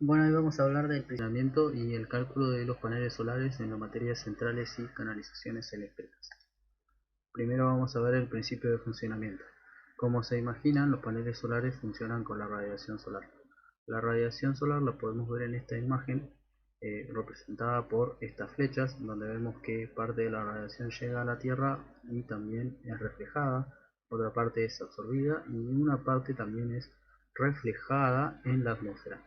Bueno, hoy vamos a hablar del funcionamiento y el cálculo de los paneles solares en las materias centrales y canalizaciones eléctricas. Primero vamos a ver el principio de funcionamiento. Como se imaginan, los paneles solares funcionan con la radiación solar. La radiación solar la podemos ver en esta imagen representada por estas flechas, donde vemos que parte de la radiación llega a la Tierra y también es reflejada, otra parte es absorbida y una parte también es reflejada en la atmósfera.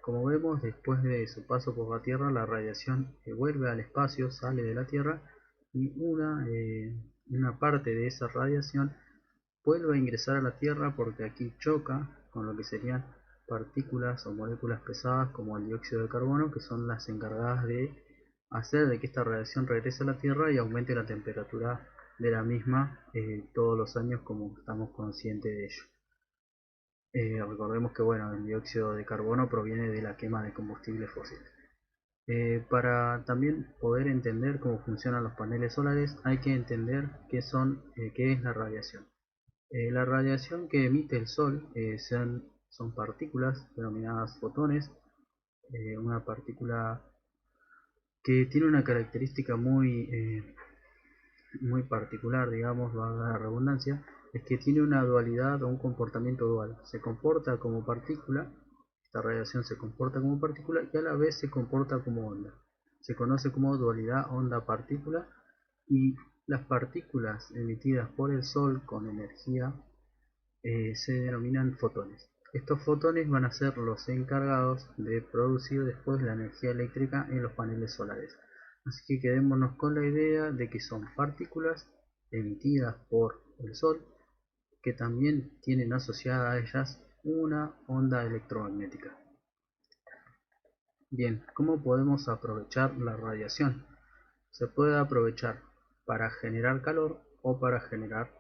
Como vemos, después de su paso por la Tierra, la radiación vuelve al espacio, sale de la Tierra y una parte de esa radiación vuelve a ingresar a la Tierra porque aquí choca con lo que serían partículas o moléculas pesadas como el dióxido de carbono, que son las encargadas de hacer de que esta radiación regrese a la Tierra y aumente la temperatura de la misma todos los años, como estamos conscientes de ello. Recordemos que bueno, el dióxido de carbono proviene de la quema de combustibles fósiles. Para también poder entender cómo funcionan los paneles solares, hay que entender qué es la radiación. La radiación que emite el Sol son partículas denominadas fotones, una partícula que tiene una característica muy particular, digamos, valga la redundancia, es que tiene una dualidad o un comportamiento dual. Se comporta como partícula, esta radiación se comporta como partícula y a la vez se comporta como onda. Se conoce como dualidad onda-partícula y las partículas emitidas por el Sol con energía se denominan fotones. Estos fotones van a ser los encargados de producir después la energía eléctrica en los paneles solares. Así que quedémonos con la idea de que son partículas emitidas por el Sol que también tienen asociada a ellas una onda electromagnética. Bien, ¿cómo podemos aprovechar la radiación? Se puede aprovechar para generar calor o para generar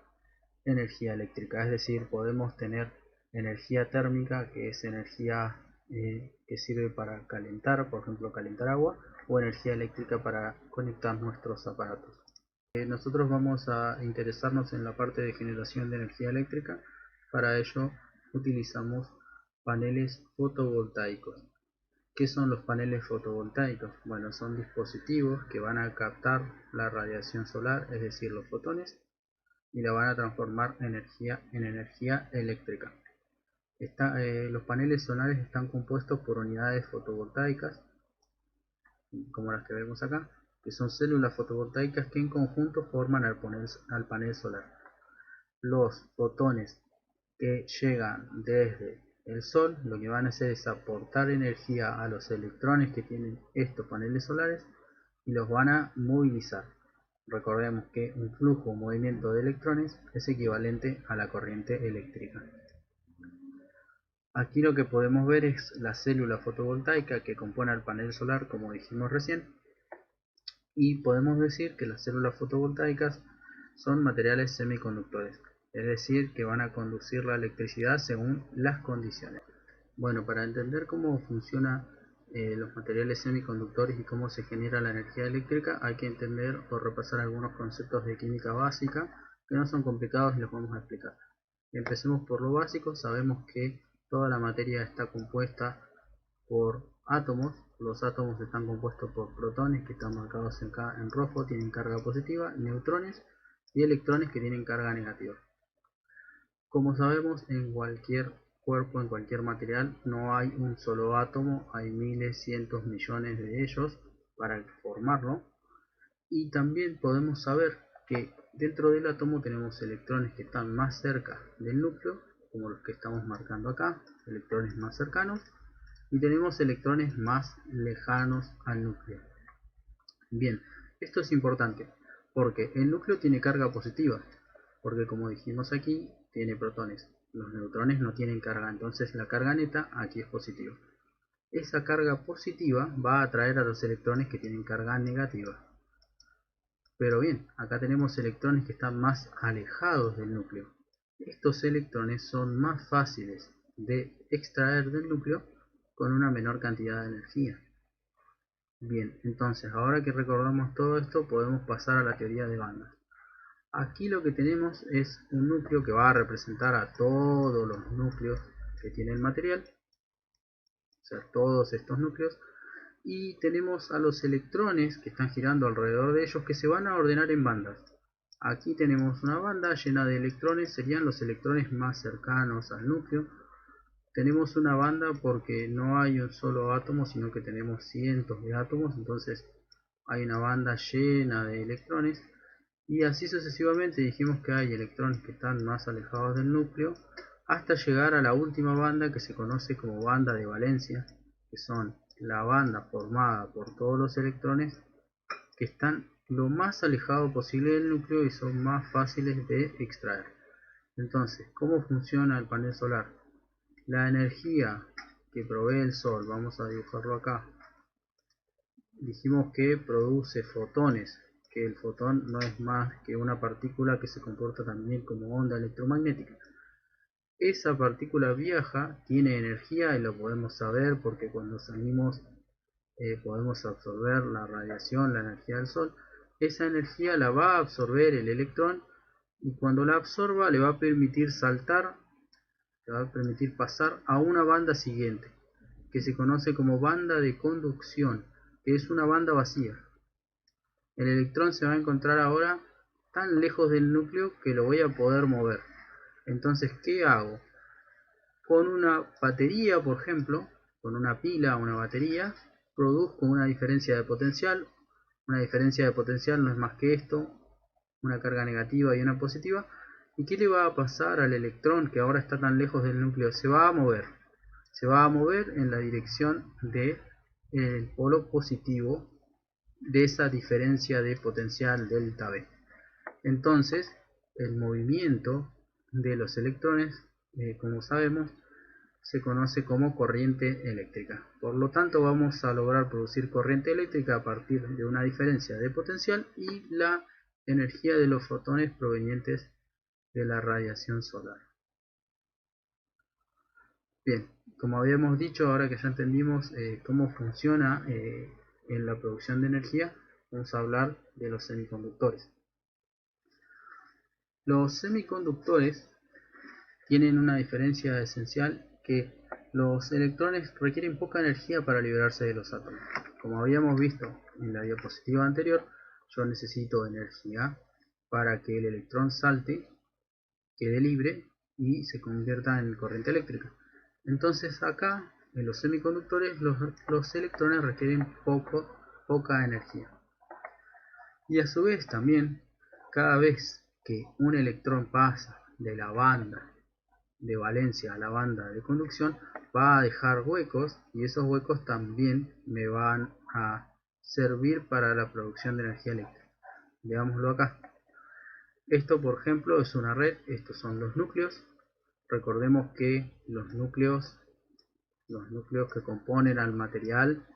energía eléctrica, es decir, podemos tener energía térmica, que es energía que sirve para calentar, por ejemplo, calentar agua, o energía eléctrica para conectar nuestros aparatos. Nosotros vamos a interesarnos en la parte de generación de energía eléctrica. Para ello utilizamos paneles fotovoltaicos. ¿Qué son los paneles fotovoltaicos? Bueno, son dispositivos que van a captar la radiación solar, es decir, los fotones, y la van a transformar en energía eléctrica. Los paneles solares están compuestos por unidades fotovoltaicas, como las que vemos acá, que son células fotovoltaicas que en conjunto forman al panel solar. Los fotones que llegan desde el Sol lo que van a hacer es aportar energía a los electrones que tienen estos paneles solares y los van a movilizar. Recordemos que un flujo o movimiento de electrones es equivalente a la corriente eléctrica. Aquí lo que podemos ver es la célula fotovoltaica que compone el panel solar, como dijimos recién, y podemos decir que las células fotovoltaicas son materiales semiconductores, es decir, que van a conducir la electricidad según las condiciones. Bueno, para entender cómo funcionan los materiales semiconductores y cómo se genera la energía eléctrica, hay que entender o repasar algunos conceptos de química básica que no son complicados y los vamos a explicar. Empecemos por lo básico. Sabemos que toda la materia está compuesta por átomos. Los átomos están compuestos por protones, que están marcados acá en rojo, tienen carga positiva, neutrones y electrones, que tienen carga negativa. Como sabemos, en cualquier cuerpo, en cualquier material, no hay un solo átomo, hay miles, cientos, millones de ellos para formarlo. Y también podemos saber que dentro del átomo tenemos electrones que están más cerca del núcleo, como los que estamos marcando acá, electrones más cercanos, y tenemos electrones más lejanos al núcleo. Bien, esto es importante porque el núcleo tiene carga positiva, porque como dijimos aquí, tiene protones. Los neutrones no tienen carga, entonces la carga neta aquí es positiva. Esa carga positiva va a atraer a los electrones que tienen carga negativa. Pero bien, acá tenemos electrones que están más alejados del núcleo. Estos electrones son más fáciles de extraer del núcleo con una menor cantidad de energía. Bien, entonces ahora que recordamos todo esto podemos pasar a la teoría de bandas. Aquí lo que tenemos es un núcleo que va a representar a todos los núcleos que tiene el material. sea, todos estos núcleos. Y tenemos a los electrones que están girando alrededor de ellos, que se van a ordenar en bandas. Aquí tenemos una banda llena de electrones, serían los electrones más cercanos al núcleo. Tenemos una banda porque no hay un solo átomo, sino que tenemos cientos de átomos, entonces hay una banda llena de electrones. Y así sucesivamente dijimos que hay electrones que están más alejados del núcleo, hasta llegar a la última banda, que se conoce como banda de valencia, que son la banda formada por todos los electrones que están lo más alejado posible del núcleo y son más fáciles de extraer. Entonces, ¿cómo funciona el panel solar? La energía que provee el sol, vamos a dibujarlo acá, dijimos que produce fotones, que el fotón no es más que una partícula que se comporta también como onda electromagnética. Esa partícula viaja, tiene energía y lo podemos saber porque cuando salimos podemos absorber la radiación, la energía del sol. Esa energía la va a absorber el electrón y cuando la absorba le va a permitir saltar, le va a permitir pasar a una banda siguiente, que se conoce como banda de conducción, que es una banda vacía. El electrón se va a encontrar ahora tan lejos del núcleo que lo voy a poder mover. Entonces, ¿qué hago? Con una batería, por ejemplo, con una pila o una batería, produzco una diferencia de potencial. Una diferencia de potencial no es más que esto, una carga negativa y una positiva. ¿Y qué le va a pasar al electrón que ahora está tan lejos del núcleo? Se va a mover. Se va a mover en la dirección del polo positivo de esa diferencia de potencial delta B. Entonces, el movimiento de los electrones, como sabemos, se conoce como corriente eléctrica. Por lo tanto, vamos a lograr producir corriente eléctrica a partir de una diferencia de potencial y la energía de los fotones provenientes de la radiación solar. Bien, como habíamos dicho, ahora que ya entendimos cómo funciona en la producción de energía, vamos a hablar de los semiconductores. Los semiconductores tienen una diferencia esencial, que los electrones requieren poca energía para liberarse de los átomos. Como habíamos visto en la diapositiva anterior, yo necesito energía para que el electrón salte, quede libre y se convierta en corriente eléctrica. Entonces acá, en los semiconductores, los electrones requieren poca energía. Y a su vez también, cada vez que un electrón pasa de la banda de valencia a la banda de conducción, va a dejar huecos y esos huecos también me van a servir para la producción de energía eléctrica. Veámoslo acá. Esto, por ejemplo, es una red. Estos son los núcleos. Recordemos que los núcleos que componen al material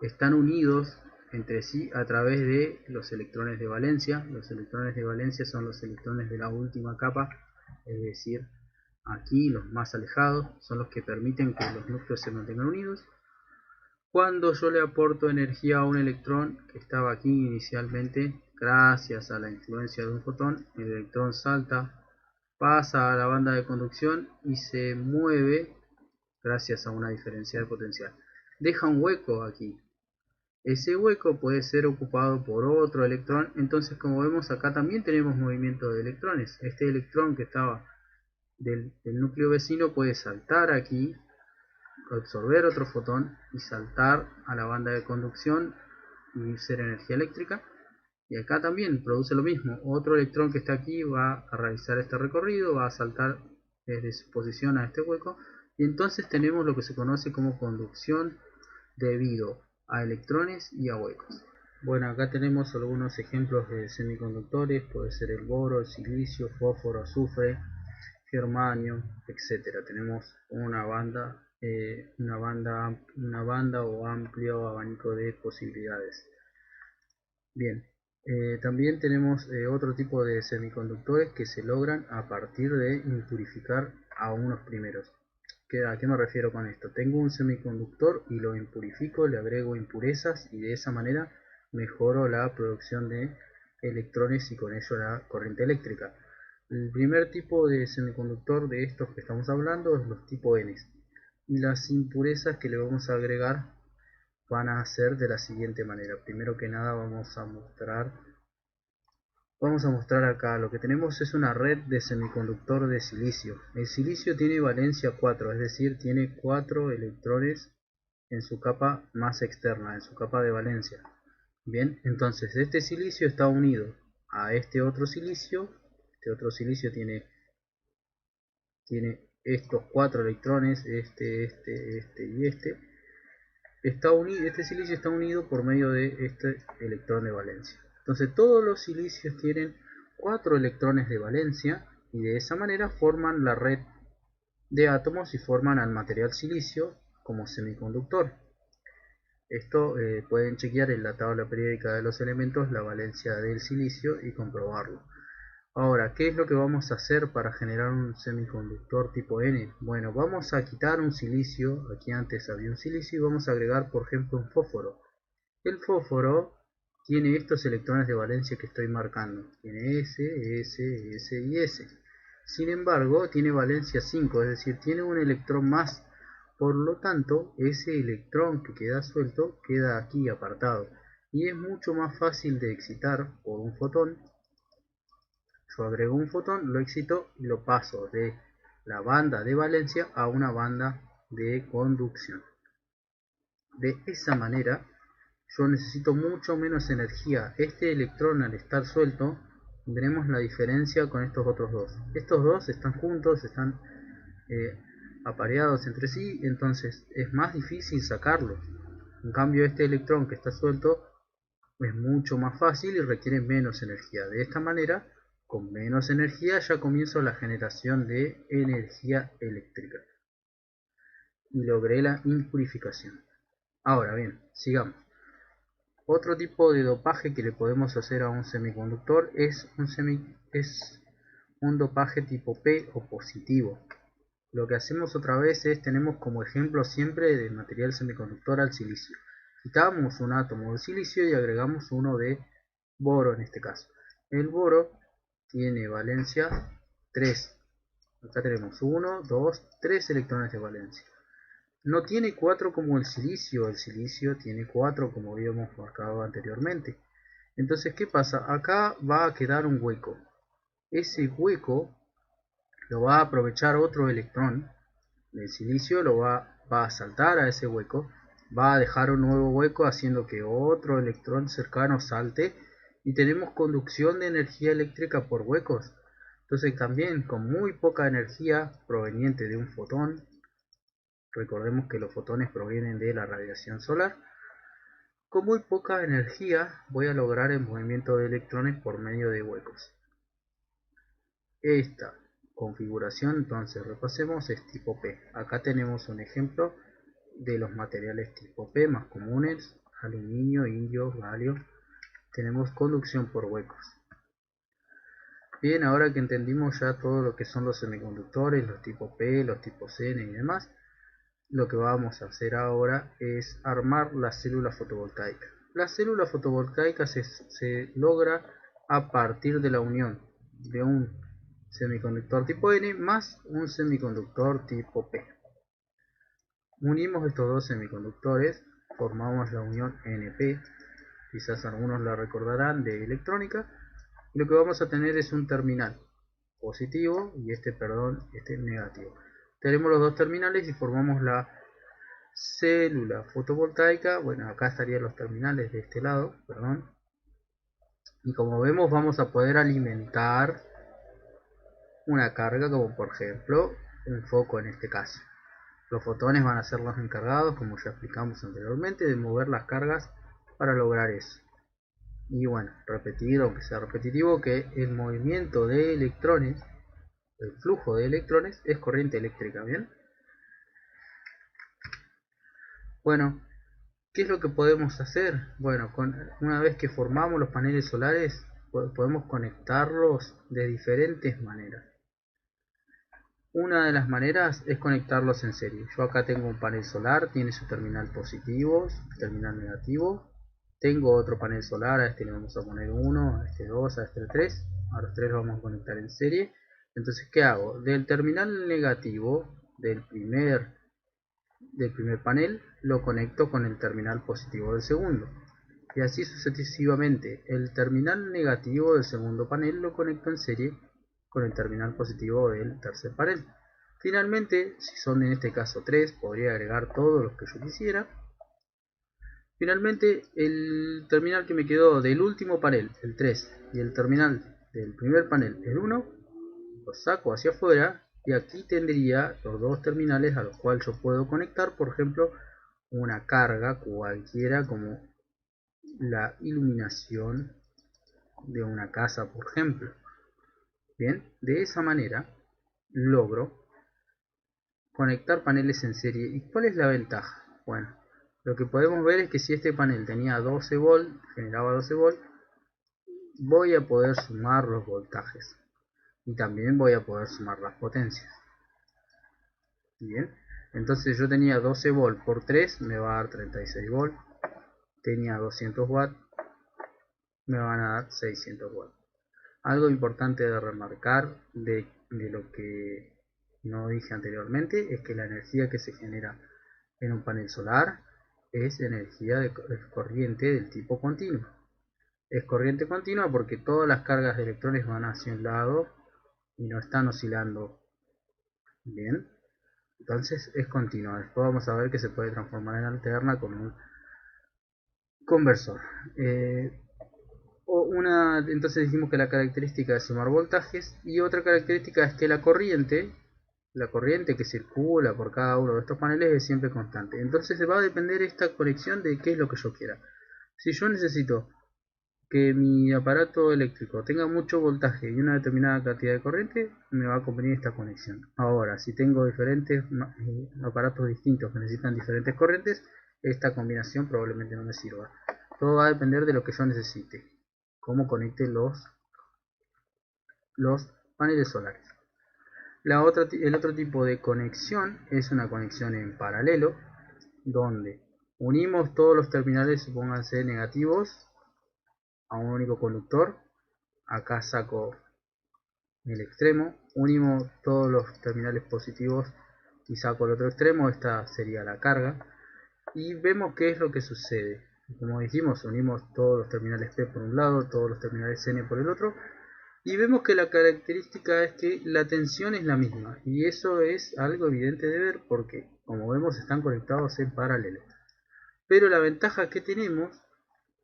están unidos entre sí a través de los electrones de valencia. Los electrones de valencia son los electrones de la última capa, es decir, aquí los más alejados son los que permiten que los núcleos se mantengan unidos. Cuando yo le aporto energía a un electrón que estaba aquí inicialmente, gracias a la influencia de un fotón, el electrón salta, pasa a la banda de conducción y se mueve gracias a una diferencia de potencial. Deja un hueco aquí. Ese hueco puede ser ocupado por otro electrón. Entonces, como vemos acá, también tenemos movimiento de electrones. Este electrón que estaba del núcleo vecino puede saltar aquí, absorber otro fotón y saltar a la banda de conducción y ser energía eléctrica. Y acá también produce lo mismo. Otro electrón que está aquí va a realizar este recorrido, va a saltar desde su posición a este hueco. Y entonces tenemos lo que se conoce como conducción debido a electrones y a huecos. Bueno, acá tenemos algunos ejemplos de semiconductores. Puede ser el boro, el silicio, fósforo, azufre, germanio, etcétera. Tenemos una banda o amplio abanico de posibilidades. Bien, también tenemos otro tipo de semiconductores que se logran a partir de impurificar a unos primeros. ¿A qué me refiero con esto? Tengo un semiconductor y lo impurifico, le agrego impurezas y de esa manera mejoro la producción de electrones y con ello la corriente eléctrica. El primer tipo de semiconductor de estos que estamos hablando es los tipo N. Y las impurezas que le vamos a agregar van a ser de la siguiente manera. Primero que nada vamos a mostrar acá, lo que tenemos es una red de semiconductor de silicio. El silicio tiene valencia 4, es decir, tiene 4 electrones en su capa más externa, en su capa de valencia. Bien, entonces este silicio está unido a este otro silicio. Este otro silicio tiene estos 4 electrones, este y este. Este silicio está unido por medio de este electrón de valencia. Entonces todos los silicios tienen 4 electrones de valencia y de esa manera forman la red de átomos y forman al material silicio como semiconductor. Esto pueden chequear en la tabla periódica de los elementos la valencia del silicio y comprobarlo. Ahora, ¿qué es lo que vamos a hacer para generar un semiconductor tipo N? Bueno, vamos a quitar un silicio, aquí antes había un silicio, y vamos a agregar, por ejemplo, un fósforo. El fósforo tiene estos electrones de valencia que estoy marcando. Tiene S, S, S y S. Sin embargo, tiene valencia 5, es decir, tiene un electrón más. Por lo tanto, ese electrón que queda suelto queda aquí apartado. Y es mucho más fácil de excitar por un fotón. Yo agrego un fotón, lo excito y lo paso de la banda de valencia a una banda de conducción. De esa manera yo necesito mucho menos energía. Este electrón, al estar suelto, veremos la diferencia con estos otros dos. Estos dos están juntos, están apareados entre sí, entonces es más difícil sacarlos. En cambio, este electrón que está suelto es mucho más fácil y requiere menos energía. De esta manera, con menos energía ya comienzo la generación de energía eléctrica y logré la impurificación. Ahora bien, sigamos. Otro tipo de dopaje que le podemos hacer a un semiconductor es un dopaje tipo P o positivo. Lo que hacemos otra vez es, tenemos como ejemplo siempre de material semiconductor al silicio. Quitamos un átomo de silicio y agregamos uno de boro en este caso. El boro tiene valencia 3. Acá tenemos 1, 2, 3 electrones de valencia. No tiene 4 como el silicio tiene 4 como habíamos marcado anteriormente. Entonces, ¿qué pasa? Acá va a quedar un hueco. Ese hueco lo va a aprovechar otro electrón del silicio, va a saltar a ese hueco, va a dejar un nuevo hueco haciendo que otro electrón cercano salte y tenemos conducción de energía eléctrica por huecos. Entonces también con muy poca energía proveniente de un fotón, recordemos que los fotones provienen de la radiación solar, con muy poca energía voy a lograr el movimiento de electrones por medio de huecos. Esta configuración, entonces repasemos, es tipo P. Acá tenemos un ejemplo de los materiales tipo P más comunes: aluminio, indio, galio. Tenemos conducción por huecos. Bien, ahora que entendimos ya todo lo que son los semiconductores, los tipo P, los tipos N y demás, lo que vamos a hacer ahora es armar la célula fotovoltaica. La célula fotovoltaica se logra a partir de la unión de un semiconductor tipo N más un semiconductor tipo P. Unimos estos dos semiconductores, formamos la unión NP, quizás algunos la recordarán de electrónica, y lo que vamos a tener es un terminal positivo y este negativo. Tenemos los dos terminales y formamos la célula fotovoltaica. Bueno, acá estarían los terminales de este lado, perdón. Y como vemos, vamos a poder alimentar una carga, como por ejemplo un foco en este caso. Los fotones van a ser los encargados, como ya explicamos anteriormente, de mover las cargas para lograr eso. Y bueno, repetir, aunque sea repetitivo, que el movimiento de electrones, el flujo de electrones, es corriente eléctrica, ¿bien? Bueno, ¿qué es lo que podemos hacer? Bueno, una vez que formamos los paneles solares, podemos conectarlos de diferentes maneras. Una de las maneras es conectarlos en serie. Yo acá tengo un panel solar, tiene su terminal positivo, su terminal negativo. Tengo otro panel solar, a este le vamos a poner 1, a este 2, a este 3. A los 3 los vamos a conectar en serie. Entonces, ¿qué hago? Del terminal negativo del primer del primer panel lo conecto con el terminal positivo del segundo. Y así sucesivamente. El terminal negativo del segundo panel lo conecto en serie con el terminal positivo del tercer panel. Finalmente, si son en este caso 3, podría agregar todos los que yo quisiera. Finalmente, el terminal que me quedó del último panel, el 3, y el terminal del primer panel, el 1, lo saco hacia afuera y aquí tendría los dos terminales a los cuales yo puedo conectar, por ejemplo, una carga cualquiera como la iluminación de una casa, por ejemplo. Bien, de esa manera logro conectar paneles en serie. ¿Y cuál es la ventaja? Bueno, lo que podemos ver es que si este panel tenía 12 volt, generaba 12 volt, voy a poder sumar los voltajes y también voy a poder sumar las potencias. Bien, entonces yo tenía 12 volt por 3, me va a dar 36 volt. Tenía 200 watts, me van a dar 600 watts. Algo importante de remarcar de lo que no dije anteriormente es que la energía que se genera en un panel solar es energía de corriente del tipo continuo. Es corriente continua porque todas las cargas de electrones van hacia un lado y no están oscilando. Bien, entonces es continua. Después vamos a ver que se puede transformar en alterna con un conversor. Entonces dijimos que la característica es sumar voltajes, y otra característica es que la corriente que circula por cada uno de estos paneles es siempre constante. Entonces se va a depender esta conexión de qué es lo que yo quiera. Si yo necesito que mi aparato eléctrico tenga mucho voltaje y una determinada cantidad de corriente, me va a convenir esta conexión. Ahora, si tengo diferentes aparatos distintos que necesitan diferentes corrientes, esta combinación probablemente no me sirva. Todo va a depender de lo que yo necesite, cómo conecte los paneles solares. El otro tipo de conexión es una conexión en paralelo, donde unimos todos los terminales, supónganse negativos, a un único conductor. Acá saco el extremo, unimos todos los terminales positivos y saco el otro extremo. Esta sería la carga, y vemos qué es lo que sucede. Como dijimos, unimos todos los terminales P por un lado, todos los terminales N por el otro, y vemos que la característica es que la tensión es la misma, y eso es algo evidente de ver porque, como vemos, están conectados en paralelo. Pero la ventaja que tenemos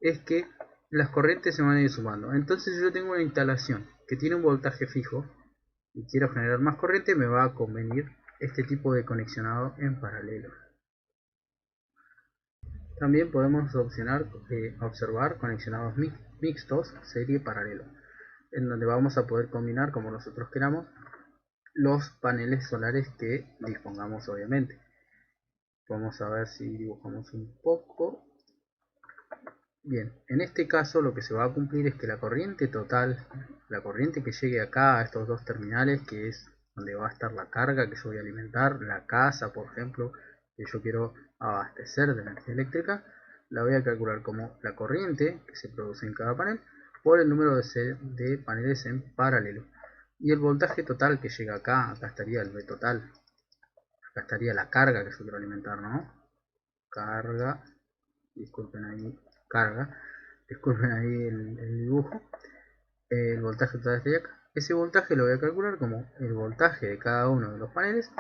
es que las corrientes se van a ir sumando. Entonces, si yo tengo una instalación que tiene un voltaje fijo y quiero generar más corriente, me va a convenir este tipo de conexionado en paralelo. También podemos observar conexionados mixtos, serie paralelo, en donde vamos a poder combinar como nosotros queramos los paneles solares que dispongamos, obviamente. Vamos a ver si dibujamos un poco. Bien, en este caso lo que se va a cumplir es que la corriente total, la corriente que llegue acá a estos dos terminales, que es donde va a estar la carga que yo voy a alimentar, la casa por ejemplo, que yo quiero abastecer de energía eléctrica, la voy a calcular como la corriente que se produce en cada panel por el número de paneles en paralelo. Y el voltaje total que llega acá estaría el V total, acá estaría la carga que yo quiero alimentar, ¿no? Carga, disculpen ahí, carga, disculpen ahí el dibujo. El voltaje total estaría acá. Ese voltaje lo voy a calcular como el voltaje de cada uno de los paneles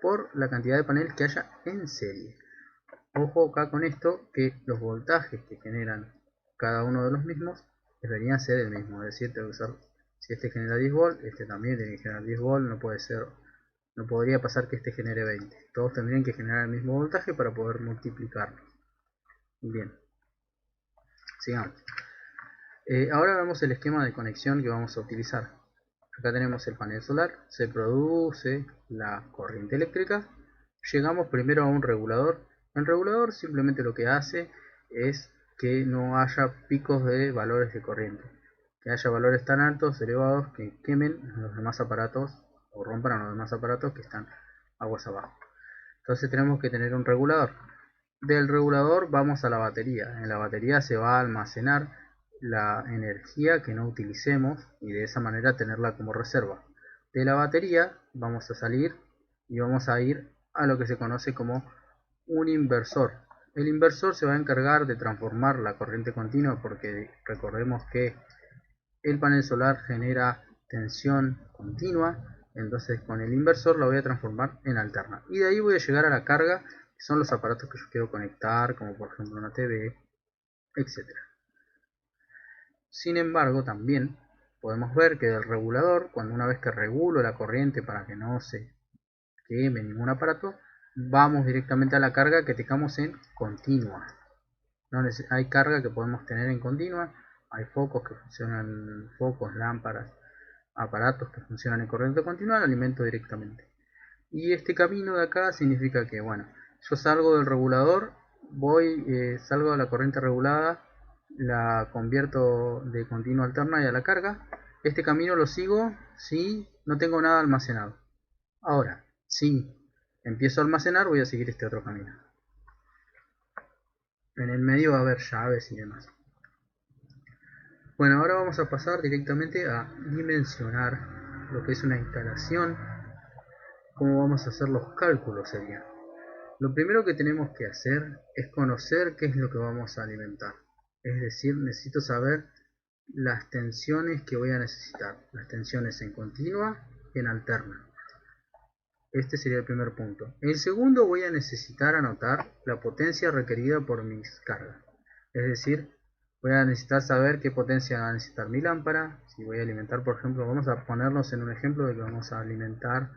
por la cantidad de paneles que haya en serie. Ojo acá con esto, que los voltajes que generan cada uno de los mismos deberían ser el mismo. Es decir, tengo que usar, si este genera 10 volt, este también tiene que generar 10 volt. No podría pasar que este genere 20. Todos tendrían que generar el mismo voltaje para poder multiplicarlos. Bien, sigamos. Ahora vemos el esquema de conexión que vamos a utilizar. Acá tenemos el panel solar, se produce la corriente eléctrica, llegamos primero a un regulador. El regulador simplemente lo que hace es que no haya picos de valores de corriente, que haya valores tan altos, elevados, que quemen a los demás aparatos o rompan a los demás aparatos que están aguas abajo. Entonces tenemos que tener un regulador. Del regulador vamos a la batería. En la batería se va a almacenar la energía que no utilicemos y de esa manera tenerla como reserva. De la batería vamos a salir y vamos a ir a lo que se conoce como un inversor. El inversor se va a encargar de transformar la corriente continua, porque recordemos que el panel solar genera tensión continua, entonces con el inversor la voy a transformar en alterna. Y de ahí voy a llegar a la carga, que son los aparatos que yo quiero conectar, como por ejemplo una TV, etc. Sin embargo, también podemos ver que del regulador, cuando una vez que regulo la corriente para que no se queme ningún aparato, vamos directamente a la carga que tengamos en continua. No hay carga que podemos tener en continua, hay focos que funcionan, focos, lámparas, aparatos que funcionan en corriente continua, lo alimento directamente. Y este camino de acá significa que, bueno, yo salgo del regulador, salgo de la corriente regulada, la convierto de continua a alterna y a la carga. Este camino lo sigo si no tengo nada almacenado. Ahora, si empiezo a almacenar, voy a seguir este otro camino. En el medio va a haber llaves y demás. Bueno, ahora vamos a pasar directamente a dimensionar lo que es una instalación, cómo vamos a hacer los cálculos sería. Lo primero que tenemos que hacer es conocer qué es lo que vamos a alimentar. Es decir, necesito saber las tensiones que voy a necesitar. Las tensiones en continua y en alterna. Este sería el primer punto. El segundo, voy a necesitar anotar la potencia requerida por mis cargas. Es decir, voy a necesitar saber qué potencia va a necesitar mi lámpara. Si voy a alimentar, por ejemplo, vamos a ponernos en un ejemplo de que vamos a alimentar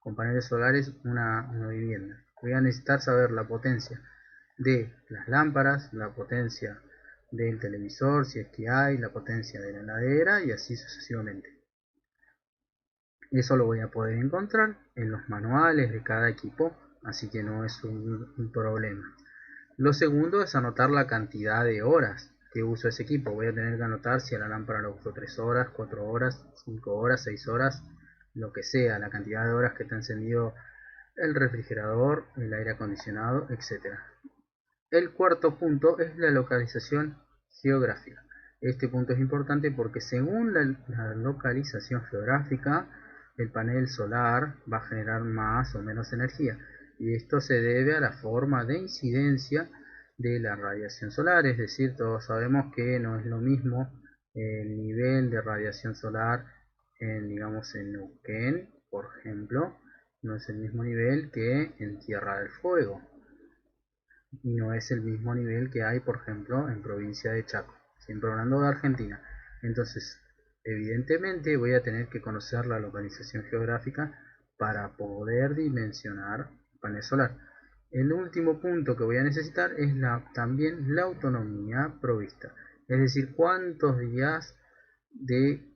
con paneles solares una vivienda. Voy a necesitar saber la potencia de las lámparas, la potencia del televisor, si es que hay, la potencia de la heladera y así sucesivamente. Eso lo voy a poder encontrar en los manuales de cada equipo, así que no es un problema. Lo segundo es anotar la cantidad de horas que uso ese equipo. Voy a tener que anotar si a la lámpara lo uso 3 horas, 4 horas, 5 horas, 6 horas, lo que sea, la cantidad de horas que está encendido el refrigerador, el aire acondicionado, etc. El cuarto punto es la localización geográfica. Este punto es importante porque según la localización geográfica, el panel solar va a generar más o menos energía. Y esto se debe a la forma de incidencia de la radiación solar. Es decir, todos sabemos que no es lo mismo el nivel de radiación solar digamos en Neuquén, por ejemplo, no es el mismo nivel que en Tierra del Fuego. Y no es el mismo nivel que hay, por ejemplo, en provincia de Chaco, siempre hablando de Argentina. Entonces, evidentemente voy a tener que conocer la localización geográfica para poder dimensionar el panel solar. El último punto que voy a necesitar es también la autonomía provista, es decir, cuántos días de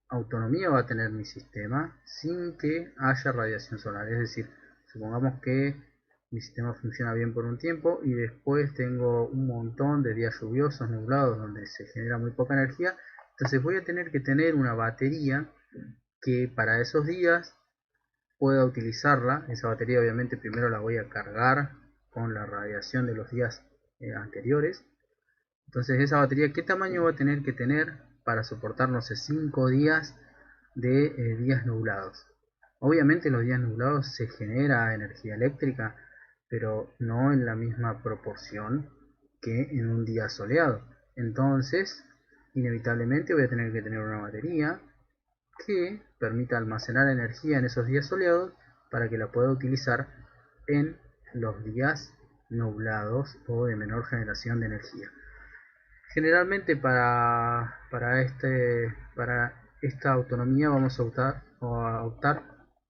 autonomía va a tener mi sistema sin que haya radiación solar. Es decir, supongamos que mi sistema funciona bien por un tiempo y después tengo un montón de días lluviosos, nublados, donde se genera muy poca energía. Entonces voy a tener que tener una batería que para esos días pueda utilizarla. Esa batería obviamente primero la voy a cargar con la radiación de los días anteriores. Entonces esa batería, ¿qué tamaño va a tener que tener para soportar, no sé, 5 días de días nublados? Obviamente en los días nublados se genera energía eléctrica, pero no en la misma proporción que en un día soleado. Entonces, inevitablemente voy a tener que tener una batería que permita almacenar energía en esos días soleados para que la pueda utilizar en los días nublados o de menor generación de energía. Generalmente para esta autonomía vamos a optar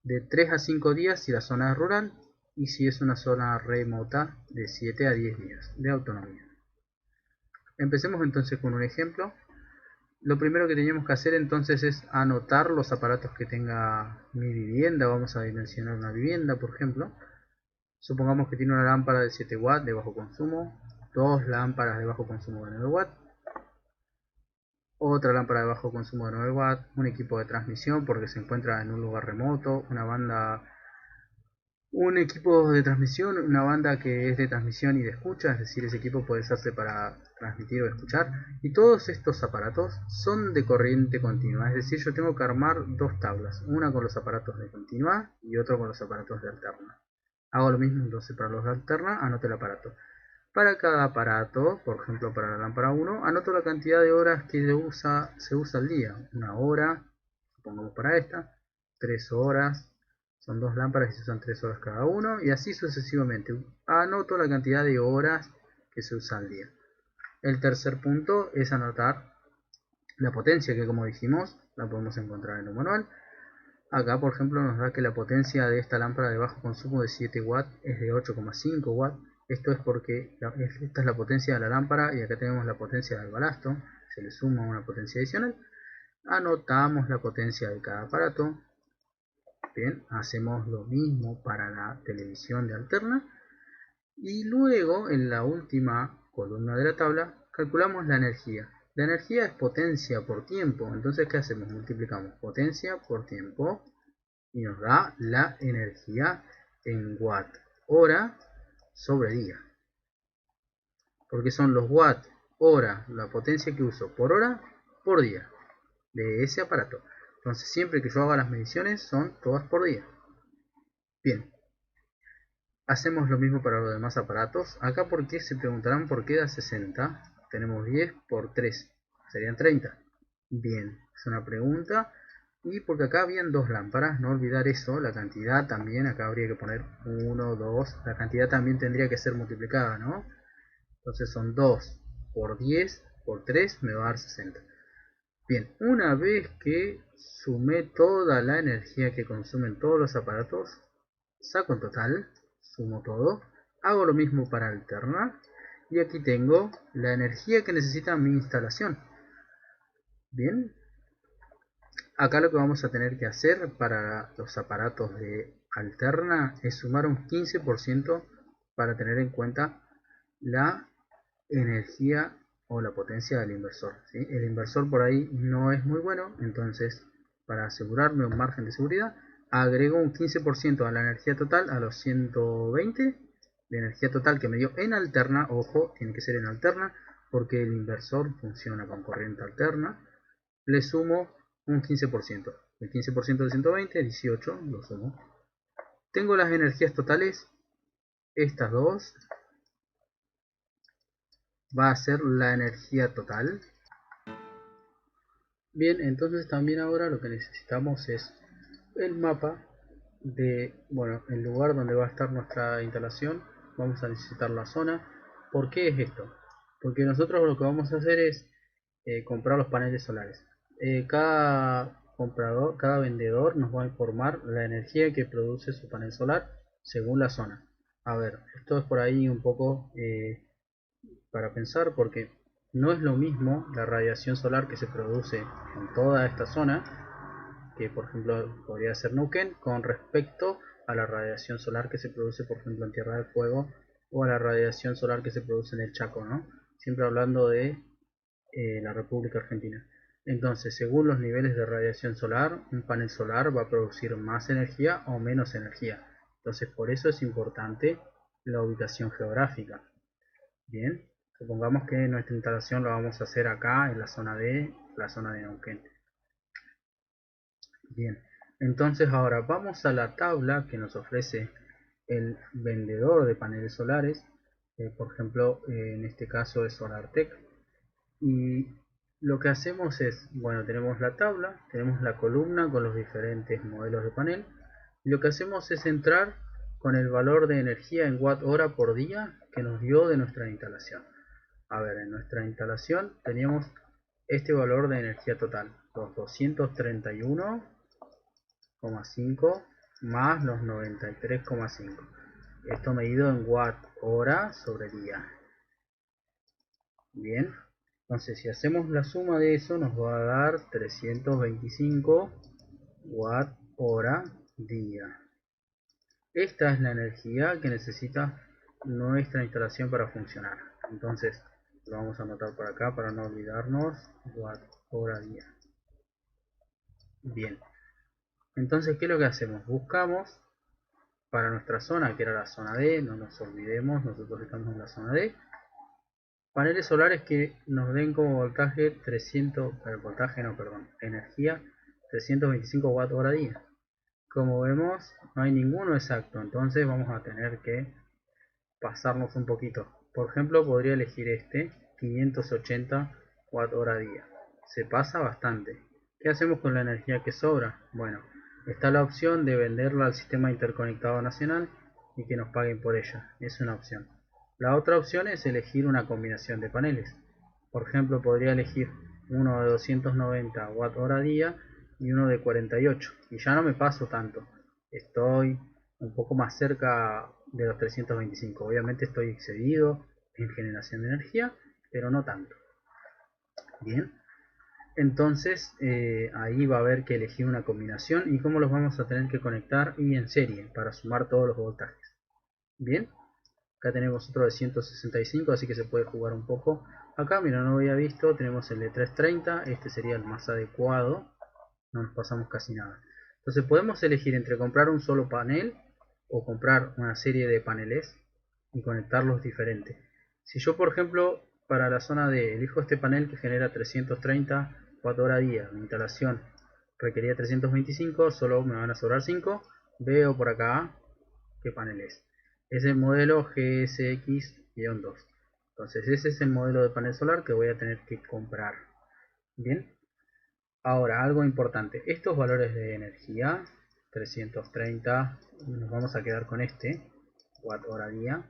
de 3 a 5 días si la zona es rural y si es una zona remota de 7 a 10 días de autonomía. Empecemos entonces con un ejemplo. Lo primero que tenemos que hacer entonces es anotar los aparatos que tenga mi vivienda. Vamos a dimensionar una vivienda, por ejemplo. Supongamos que tiene una lámpara de 7 watts de bajo consumo, dos lámparas de bajo consumo de 9 watts, otra lámpara de bajo consumo de 9 watts, un equipo de transmisión porque se encuentra en un lugar remoto, un equipo de transmisión, una banda que es de transmisión y de escucha, es decir, ese equipo puede usarse para transmitir o escuchar, y todos estos aparatos son de corriente continua, es decir, yo tengo que armar dos tablas, una con los aparatos de continua y otra con los aparatos de alterna. Hago lo mismo entonces para los de alterna, anoto el aparato. Para cada aparato, por ejemplo para la lámpara 1, anoto la cantidad de horas que se usa al día. Una hora, supongamos para esta, 3 horas, son dos lámparas y se usan 3 horas cada uno, y así sucesivamente. Anoto la cantidad de horas que se usa al día. El tercer punto es anotar la potencia, que como dijimos, la podemos encontrar en un manual. Acá, por ejemplo, nos da que la potencia de esta lámpara de bajo consumo de 7 watts es de 8,5 watts. Esto es porque esta es la potencia de la lámpara y acá tenemos la potencia del balasto. Se le suma una potencia adicional. Anotamos la potencia de cada aparato. Bien, hacemos lo mismo para la televisión de alterna. Y luego, en la última columna de la tabla, calculamos la energía. La energía es potencia por tiempo. Entonces, ¿qué hacemos? Multiplicamos potencia por tiempo y nos da la energía en watt hora sobre día, porque son los watt hora, la potencia que uso por hora por día de ese aparato. Entonces siempre que yo haga las mediciones son todas por día. Bien, hacemos lo mismo para los demás aparatos. Acá porque se preguntarán por qué da 60. Tenemos 10 por 3, serían 30. Bien, es una pregunta. Y porque acá habían dos lámparas, no olvidar eso, la cantidad también, acá habría que poner 1, 2, la cantidad también tendría que ser multiplicada, ¿no? Entonces son 2 por 10 por 3 me va a dar 60. Bien, una vez que sumé toda la energía que consumen todos los aparatos, saco en total, sumo todo, hago lo mismo para alternar y aquí tengo la energía que necesita mi instalación. Bien, acá lo que vamos a tener que hacer para los aparatos de alterna es sumar un 15% para tener en cuenta la energía o la potencia del inversor, ¿sí? El inversor por ahí no es muy bueno, entonces para asegurarme un margen de seguridad agrego un 15% a la energía total, a los 120 de energía total que me dio en alterna. Ojo, tiene que ser en alterna porque el inversor funciona con corriente alterna. Le sumo un 15%. El 15% de 120, 18, lo sumo. Tengo las energías totales, estas dos, va a ser la energía total. Bien, entonces también ahora lo que necesitamos es el mapa de, bueno, el lugar donde va a estar nuestra instalación. Vamos a necesitar la zona. ¿Por qué es esto? Porque nosotros lo que vamos a hacer es comprar los paneles solares. Cada comprador, cada vendedor nos va a informar la energía que produce su panel solar según la zona. A ver, esto es por ahí un poco para pensar porque no es lo mismo la radiación solar que se produce en toda esta zona, que por ejemplo podría ser Neuquén, con respecto a la radiación solar que se produce por ejemplo en Tierra del Fuego, o a la radiación solar que se produce en el Chaco, ¿no? Siempre hablando de la República Argentina. Entonces, según los niveles de radiación solar, un panel solar va a producir más energía o menos energía. Entonces, por eso es importante la ubicación geográfica. Bien, supongamos que nuestra instalación la vamos a hacer acá en la zona de Neuquén. Bien, entonces ahora vamos a la tabla que nos ofrece el vendedor de paneles solares. Por ejemplo, en este caso es SolarTech. Y lo que hacemos es, bueno, tenemos la tabla, tenemos la columna con los diferentes modelos de panel. Y lo que hacemos es entrar con el valor de energía en watt hora por día que nos dio de nuestra instalación. A ver, en nuestra instalación teníamos este valor de energía total, los 231,5 más los 93,5. Esto medido en watt hora sobre día. Bien, entonces si hacemos la suma de eso nos va a dar 325 watt hora día. Esta es la energía que necesita nuestra instalación para funcionar. Entonces lo vamos a anotar por acá para no olvidarnos, watt hora día. Bien, entonces ¿qué es lo que hacemos? Buscamos para nuestra zona, que era la zona D, no nos olvidemos, nosotros estamos en la zona D, paneles solares que nos den como voltaje 300, voltaje no, perdón, energía 325 watt hora día. Como vemos, no hay ninguno exacto, entonces vamos a tener que pasarnos un poquito. Por ejemplo, podría elegir este, 580 watt hora día. Se pasa bastante. ¿Qué hacemos con la energía que sobra? Bueno, está la opción de venderla al sistema interconectado nacional y que nos paguen por ella. Es una opción. La otra opción es elegir una combinación de paneles. Por ejemplo, podría elegir uno de 290 watt hora día y uno de 48. Y ya no me paso tanto. Estoy un poco más cerca de los 325. Obviamente estoy excedido en generación de energía, pero no tanto. Bien, entonces ahí va a haber que elegir una combinación y cómo los vamos a tener que conectar y en serie para sumar todos los voltajes. Bien, acá tenemos otro de 165, así que se puede jugar un poco. Acá, mira, no lo había visto, tenemos el de 330, este sería el más adecuado, no nos pasamos casi nada. Entonces podemos elegir entre comprar un solo panel o comprar una serie de paneles y conectarlos diferentes. Si yo, por ejemplo, para la zona D elijo este panel que genera 330 Wh día, mi instalación requería 325, solo me van a sobrar 5, veo por acá qué panel es. Es el modelo GSX-2. Entonces ese es el modelo de panel solar que voy a tener que comprar. Bien. Ahora, algo importante. Estos valores de energía, 330, nos vamos a quedar con este, watt hora día,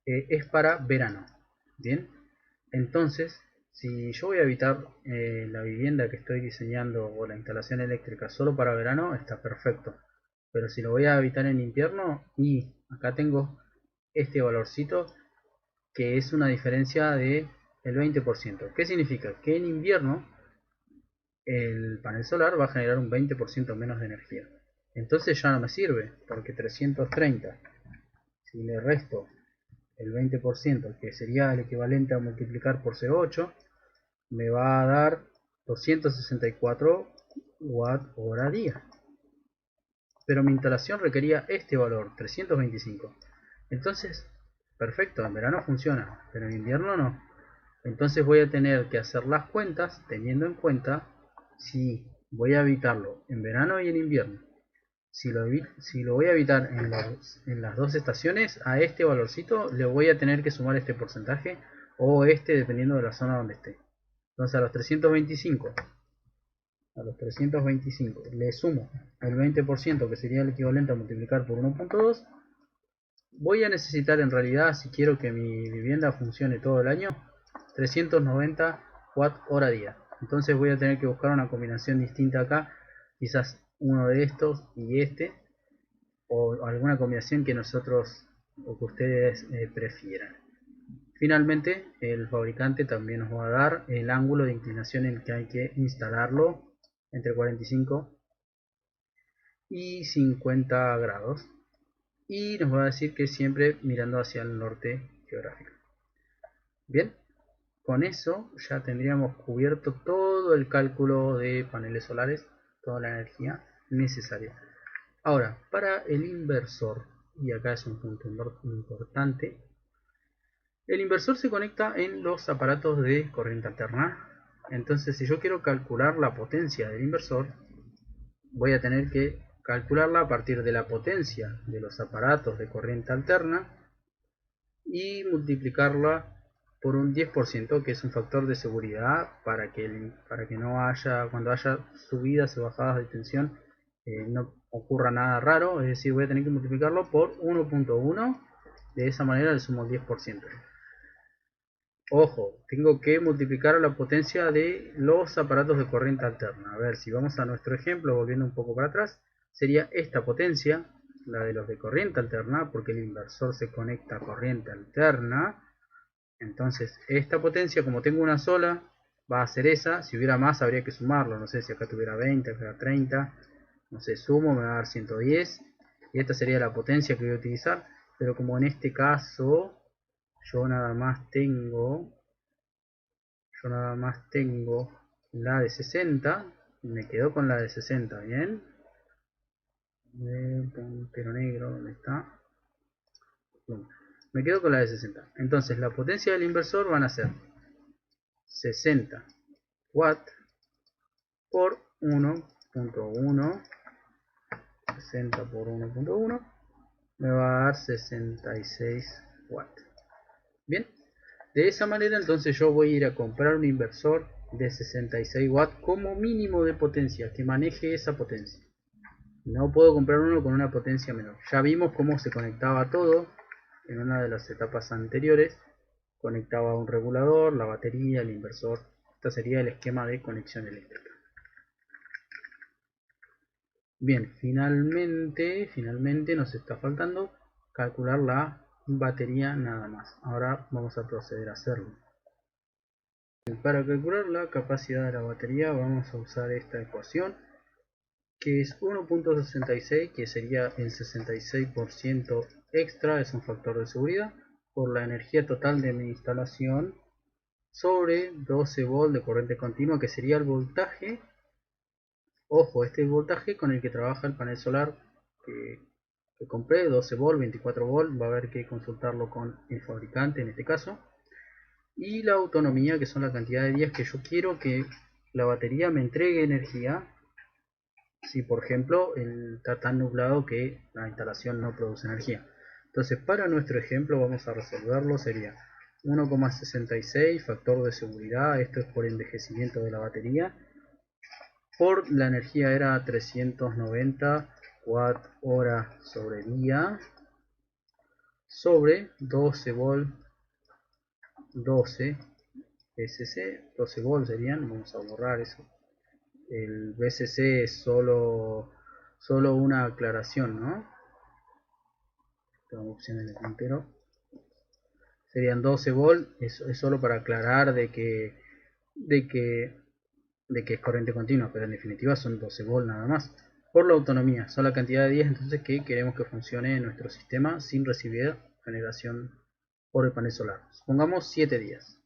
es para verano. Bien. Entonces, si yo voy a habitar la vivienda que estoy diseñando o la instalación eléctrica solo para verano, está perfecto. Pero si lo voy a habitar en invierno, y acá tengo este valorcito que es una diferencia de el 20%. ¿Qué significa? Que en invierno el panel solar va a generar un 20% menos de energía. Entonces ya no me sirve, porque 330, si le resto el 20%, que sería el equivalente a multiplicar por 0,8, me va a dar 264 watt hora día. Pero mi instalación requería este valor, 325. Entonces, perfecto, en verano funciona, pero en invierno no. Entonces voy a tener que hacer las cuentas teniendo en cuenta si voy a habitarlo en verano y en invierno. Si lo voy a habitar en las dos estaciones, a este valorcito le voy a tener que sumar este porcentaje o este dependiendo de la zona donde esté. Entonces a los 325 le sumo el 20% que sería el equivalente a multiplicar por 1.2. Voy a necesitar en realidad, si quiero que mi vivienda funcione todo el año, 390 watt hora día. Entonces voy a tener que buscar una combinación distinta acá, quizás uno de estos y este, o alguna combinación que nosotros o que ustedes prefieran. Finalmente, el fabricante también nos va a dar el ángulo de inclinación en que hay que instalarlo entre 45 y 50 grados, y nos va a decir que siempre mirando hacia el norte geográfico. Bien, con eso ya tendríamos cubierto todo el cálculo de paneles solares, toda la energía necesaria. Ahora, para el inversor, y acá es un punto importante, el inversor se conecta en los aparatos de corriente alterna. Entonces, si yo quiero calcular la potencia del inversor, voy a tener que calcularla a partir de la potencia de los aparatos de corriente alterna y multiplicarla por un 10%, que es un factor de seguridad para que no haya, cuando haya subidas o bajadas de tensión, no ocurra nada raro. Es decir, voy a tener que multiplicarlo por 1.1, de esa manera le sumo el 10%. Ojo, tengo que multiplicar la potencia de los aparatos de corriente alterna. A ver, si vamos a nuestro ejemplo, volviendo un poco para atrás, sería esta potencia, la de los de corriente alterna, porque el inversor se conecta a corriente alterna. Entonces, esta potencia, como tengo una sola, va a ser esa. Si hubiera más, habría que sumarlo. No sé, si acá tuviera 20, acá 30, no sé, sumo, me va a dar 110. Y esta sería la potencia que voy a utilizar. Pero como en este caso yo nada más tengo la de 60, me quedo con la de 60, bien. Puntero negro, ¿dónde está? Me quedo con la de 60. Entonces la potencia del inversor van a ser 60 watt por 1 1.1, 60 por 1.1, me va a dar 66 watts. Bien, de esa manera entonces yo voy a ir a comprar un inversor de 66 watts como mínimo de potencia, que maneje esa potencia. No puedo comprar uno con una potencia menor. Ya vimos cómo se conectaba todo en una de las etapas anteriores. Conectaba un regulador, la batería, el inversor. Este sería el esquema de conexión eléctrica. Bien, finalmente nos está faltando calcular la batería nada más. Ahora vamos a proceder a hacerlo. Para calcular la capacidad de la batería vamos a usar esta ecuación, que es 1.66, que sería el 66% extra, es un factor de seguridad, por la energía total de mi instalación, sobre 12 volts de corriente continua, que sería el voltaje. Ojo, este voltaje con el que trabaja el panel solar que compré, 12 volts, 24 volts, va a haber que consultarlo con el fabricante en este caso. Y la autonomía, que son la cantidad de días que yo quiero que la batería me entregue energía. Si por ejemplo está tan nublado que la instalación no produce energía. Entonces para nuestro ejemplo vamos a resolverlo, sería 1,66 factor de seguridad, esto es por envejecimiento de la batería, por la energía era 390 watt hora sobre día, sobre 12 volt, 12 SC, 12 volt serían, vamos a borrar eso. El BCC es solo una aclaración, ¿no? Tengo opción en el puntero. Serían 12 volt, es solo para aclarar de que es corriente continua, pero en definitiva son 12 volt nada más. Por la autonomía, son la cantidad de días entonces que queremos que funcione en nuestro sistema sin recibir generación por el panel solar. Supongamos 7 días.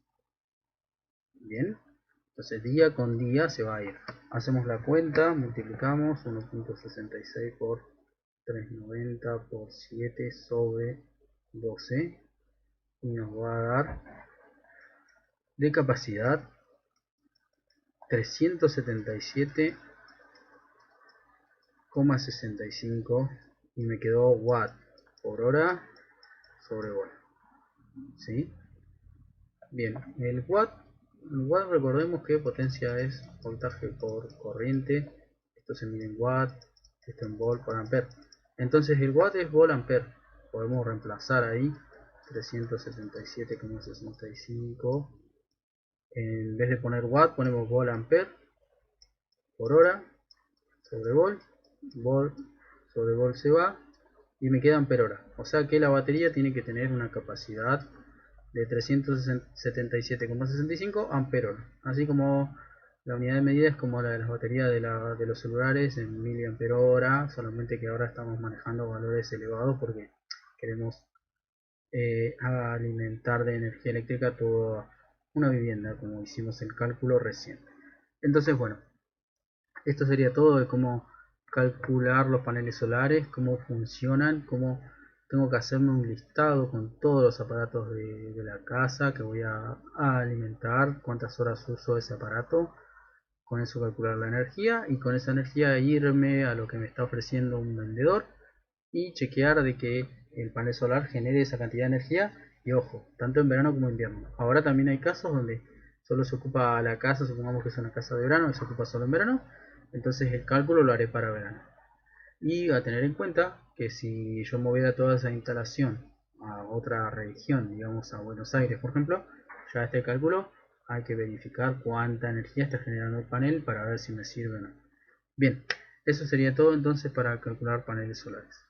Bien, entonces día con día se va a ir. Hacemos la cuenta, multiplicamos 1.66 por 390 por 7 sobre 12 y nos va a dar de capacidad 377,65 y me quedó watt por hora sobre volt. ¿Sí? Bien, el watt recordemos que potencia es voltaje por corriente. Esto se mide en watt, esto en volt por ampere. Entonces el watt es volt ampere. Podemos reemplazar ahí 377,65. En vez de poner watt ponemos volt ampere por hora sobre volt. Volt sobre volt se va y me queda ampere hora. O sea que la batería tiene que tener una capacidad de 377,65 ampere hora. Así como la unidad de medida es como la de las baterías de los celulares en miliampere hora, solamente que ahora estamos manejando valores elevados porque queremos alimentar de energía eléctrica toda una vivienda, como hicimos el cálculo recién. Entonces, bueno, esto sería todo de cómo calcular los paneles solares, cómo funcionan, cómo tengo que hacerme un listado con todos los aparatos de la casa que voy a alimentar, cuántas horas uso ese aparato, con eso calcular la energía y con esa energía irme a lo que me está ofreciendo un vendedor y chequear de que el panel solar genere esa cantidad de energía. Y ojo, tanto en verano como en invierno. Ahora también hay casos donde solo se ocupa la casa, supongamos que es una casa de verano y se ocupa solo en verano, entonces el cálculo lo haré para verano. Y a tener en cuenta que si yo moviera toda esa instalación a otra región, digamos a Buenos Aires por ejemplo, ya este cálculo hay que verificar cuánta energía está generando el panel para ver si me sirve o no. Bien, eso sería todo entonces para calcular paneles solares.